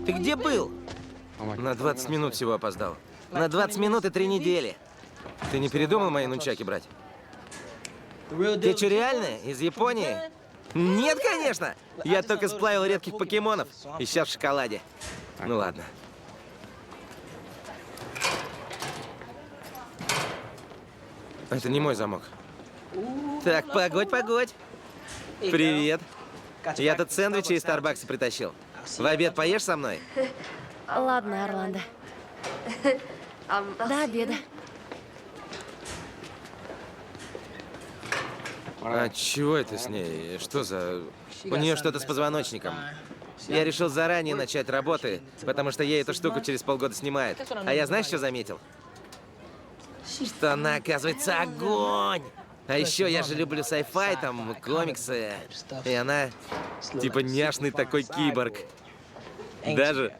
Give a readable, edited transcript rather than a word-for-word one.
Ты где был? На 20 минут всего опоздал. На 20 минут и 3 недели. Ты не передумал мои нунчаки брать? Ты что, реально? Из Японии? Нет, конечно! Я только сплавил редких покемонов. И сейчас в шоколаде. Ну ладно. Это не мой замок. Так, погодь, погодь. Привет. Я тут сэндвичи из Старбакса притащил. В обед поешь со мной? Ладно, Орландо. До обеда. А чего это с ней? Что за... У нее что-то с позвоночником. Я решил заранее начать работы, потому что ей эту штуку через полгода снимают. А я знаешь, что заметил? Что она, оказывается, огонь! А еще я же люблю sci-fi, там, комиксы. И она, типа, няшный такой киборг. Даже